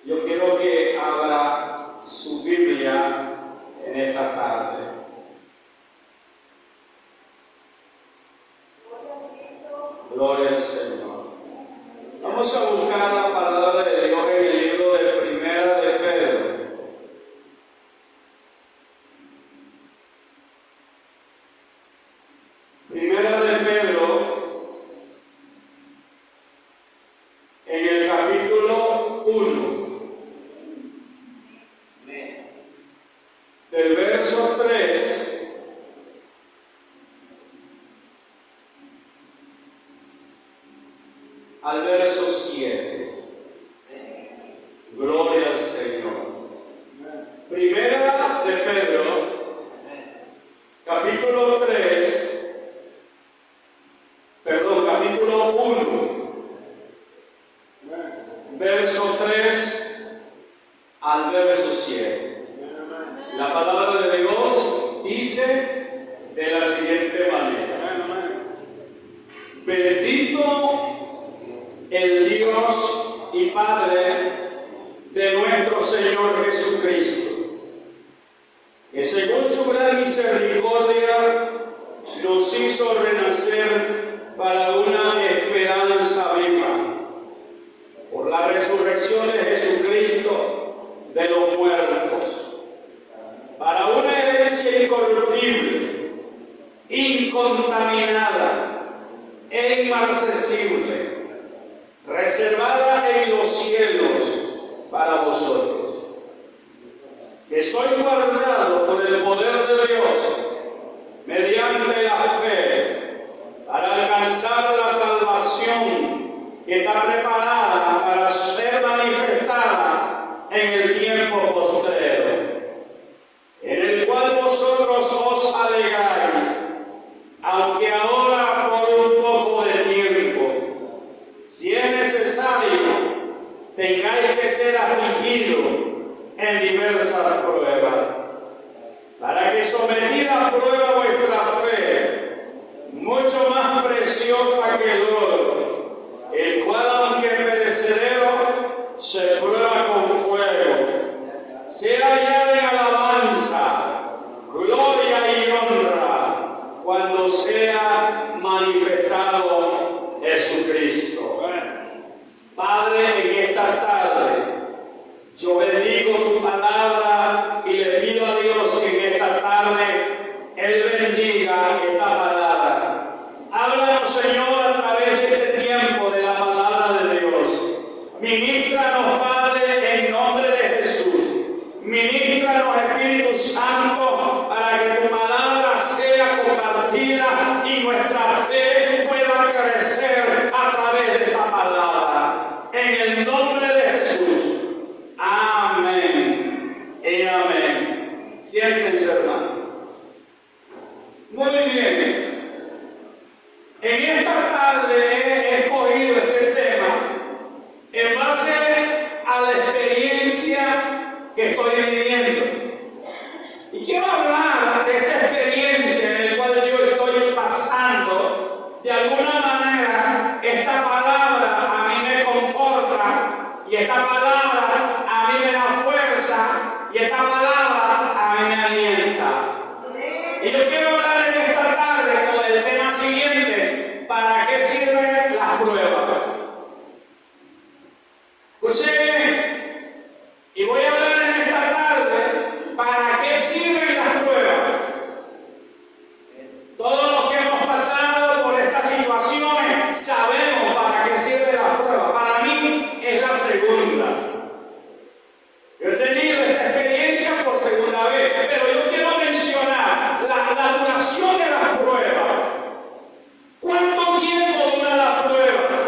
Yo quiero que abra su Biblia en esta tarde. Gloria al Señor. Vamos a buscar la palabra de Dios en el libro de Primera de Pedro. Primera de Pedro, en el capítulo 1, del verso 3 al verso 7. Gloria al Señor. Primera de Pedro, capítulo 1, verso 3 al verso 7. La palabra de Dios dice de la siguiente manera: bendito el Dios y Padre de nuestro Señor Jesucristo, que según su gran misericordia nos hizo renacer para una esperanza viva, por la resurrección de Jesucristo de los muertos, para una herencia incorruptible, incontaminada e inmarcesible, reservada en los cielos para vosotros, que sois guardados por el poder de Dios mediante la fe, para alcanzar la salvación que está preparada para ser manifestada en el tiempo postrero, en el cual vosotros os alegráis, aunque ahora por un poco de tiempo, si es necesario, tengáis que ser afligidos en diversas pruebas, para que sometida a prueba vuestra fe, mucho más preciosa que el oro, el cual aunque perecedero, se prueba con fuego, sea hallada en alabanza, gloria y honra, cuando sea manifestado Jesucristo. Padre, en esta tarde, yo bendigo tu palabra y le pido a Dios que en esta tarde Él bendiga esta palabra. Háblanos, Señor, a través de este tiempo de la palabra de Dios. Ministranos, Padre, en nombre de Jesús. Ministranos, Espíritu Santo, para que tu palabra sea compartida y nuestra fe pueda crecer a través de esta palabra. En el nombre de Jesús. Amén y amén. Siéntense, hermano. Muy bien. En esta tarde he escogido este tema en base a la experiencia que estoy viviendo. Y quiero hablar de esta experiencia en la cual yo estoy pasando. De alguna manera, esta palabra a mí me conforta y esta palabra a mí me da fuerza y esta palabra a mí me alienta. Y yo quiero hablar en esta tarde con el tema siguiente: ¿para qué sirven las pruebas? Escuchen, y voy a hablar en esta tarde ¿para qué sirven las pruebas? Todos los que hemos pasado por estas situaciones sabemos para qué sirven las pruebas. Para mí es la segunda. Yo he tenido esta experiencia por segunda vez, pero yo quiero mencionar la duración de las pruebas. ¿Cuánto tiempo duran las pruebas?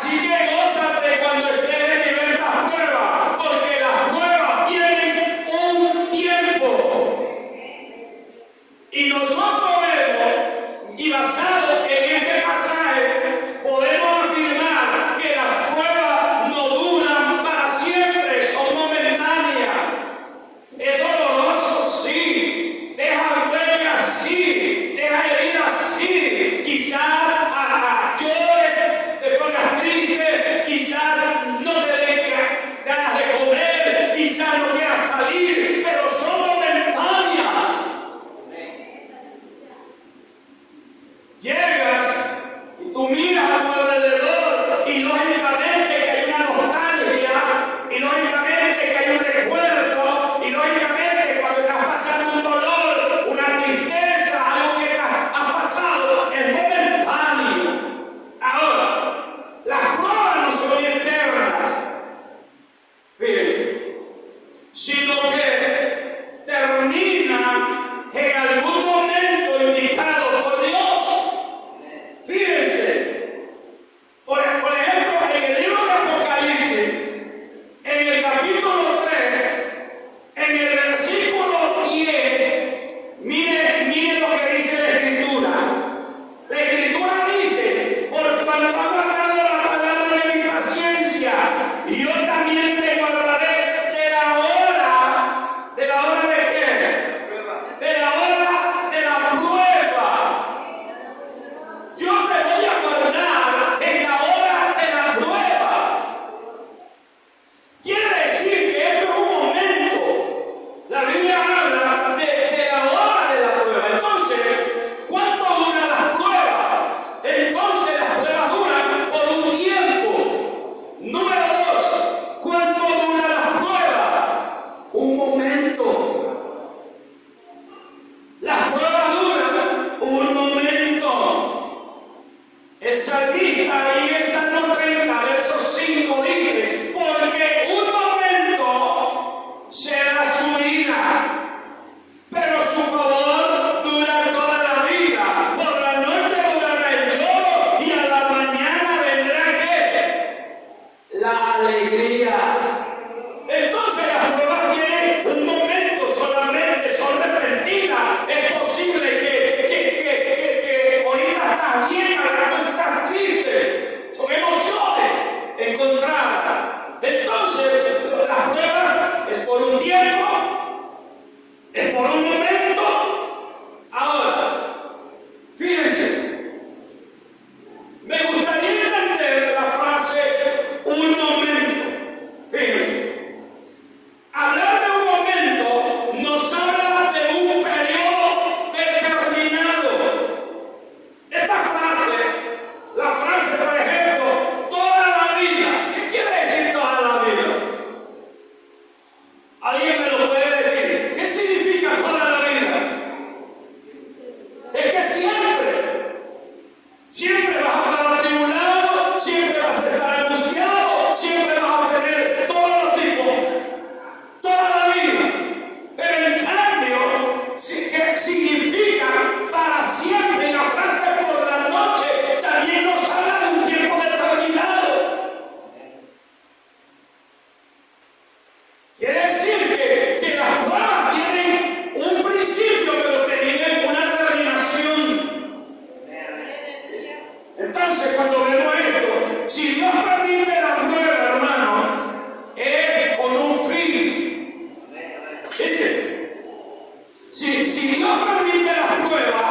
Así que gózate cuando estés en diversas pruebas, porque las pruebas tienen un tiempo. Y nosotros vemos, y basado en este pasaje, podemos afirmar que las pruebas no duran para siempre, son momentáneas. Es doloroso, sí. Deja huellas, sí. Deja heridas, sí. Quizás llores, te pongas triste, quizás no te den ganas de comer, quizás no quieras salir, pero son momentáneas. Llegas y tú miras a tu alrededor y lógicamente que hay una nostalgia, y lógicamente que hay un recuerdo, y lógicamente cuando estás pasando un dolor, una tristeza, algo que has pasado, es momentáneo. Ahora, las pruebas no son eternas, fíjense, sino que terminan en algún momento indicado por Dios. Fíjense, por ejemplo, en el libro de Apocalipsis, en el capítulo 3, en el versículo 10, mire lo que dice la Escritura. La Escritura dice: por cuanto ha guardado la palabra de mi paciencia, y yo también te guardaré de la hora de qué? De la hora de la prueba. Yo te voy a guardar en la hora de la prueba. Quiere decir que esto es un momento. La Biblia habla de la hora de la prueba. Entonces, ¿cuánto duran las pruebas? Entonces, las pruebas duran por un tiempo. Número 2, ¿cuánto dura la prueba? Un momento. Las pruebas duran un momento. El salmista en el Salmo 30, verso 5 dice: porque un momento será su ira, pero su favor dura toda la vida. Por la noche durará el lloro y a la mañana vendrá ¿qué? La alegría. Entonces las pruebas tienen un momento solamente, son repentinas. Es posible que ahorita estás bien, ahora estás triste. Son emociones encontradas. Entonces las pruebas es por un tiempo, es por un momento. Ahora, fíjense, me gustaría entender la frase un momento. Fíjense, hablar de un momento nos habla de un periodo determinado. Esta frase, la frase, por ejemplo, toda la vida, ¿qué quiere decir toda la vida? ¿Alguien me lo puede decir? ¿Qué significa toda la vida? Es que siempre vas a estar atribulado, siempre vas a estar angustiado, siempre vas a tener todos los tipos, toda la vida. Pero en cambio, ¿qué significa para siempre? La frase por la noche también nos habla de un tiempo determinado. Quiere decir que las pruebas tienen un principio, pero tienen una terminación. Entonces, cuando vemos esto, si Dios permite la prueba, hermano, es con un fin. Dice, si Dios permite la prueba,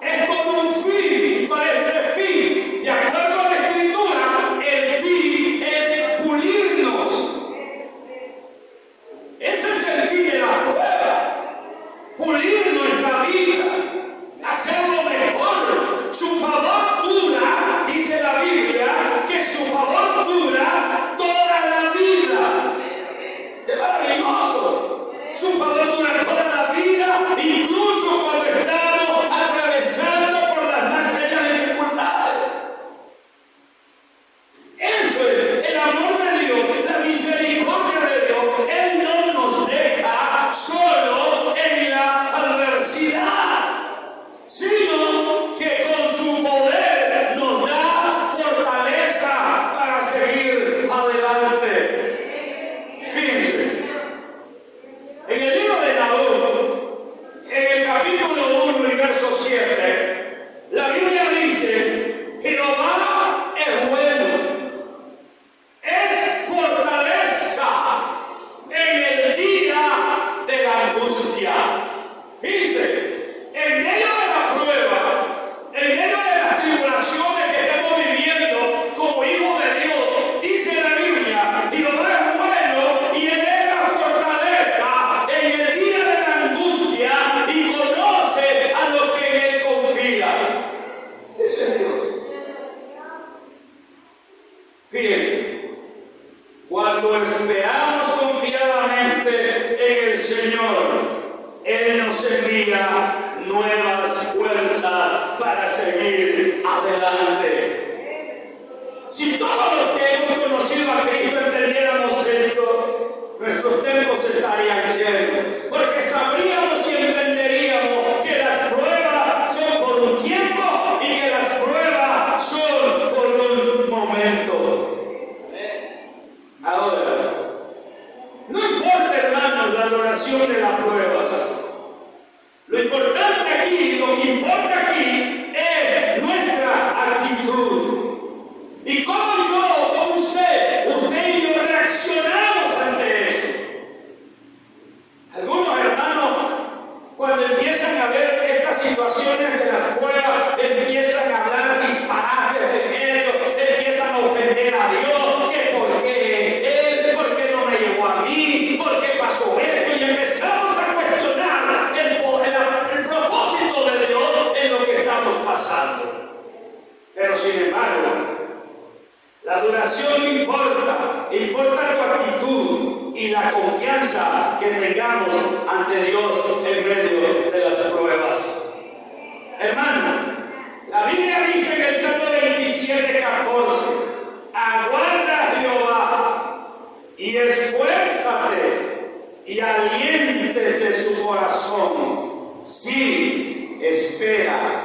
es con un fin. ¿Y cuál es ese fin? De acuerdo a la Escritura, el fin es pulirnos. Ese es el fin de la prueba. Pulir nuestra vida, hacerlo mejor. Su favor dura, dice la Biblia, que su favor dura toda la vida. ¡Qué maravilloso! Su favor dura toda la vida, incluso cuando estamos atravesando por las más serias dificultades. Eso es el amor de Dios, la misericordia de Dios. Él no nos deja solo en la adversidad, sino que con su poder nos da fortaleza Fíjense, cuando esperamos confiadamente en el Señor, Él nos envía nuevas fuerzas para seguir adelante. Si todos los que hemos conocido a Cristo entendiéramos esto, nuestros templos estarían llenos, porque sabríamos y entenderíamos que las pruebas son por un tiempo y que las pruebas son por un momento. Ahora, no importa, hermanos, la duración de las pruebas. Lo importante aquí, lo que importa aquí es nuestra actitud. Y cómo yo, como usted y yo reaccionamos ante eso. Algunos hermanos, cuando empiezan a ver estas situaciones de las pruebas, empiezan a hablar disparates de medio, empiezan a ofender a Dios, que por qué Él, por qué no me llevó a mí, por qué pasó esto, y empezamos a cuestionar el propósito de Dios en lo que estamos pasando. Pero sin embargo, la duración importa tu actitud y la confianza que tengamos ante Dios en medio de las pruebas. Hermano, la Biblia dice en el Salmo 27:14, aguarda a Jehová y esfuérzate y aliéntese su corazón. Sí, espera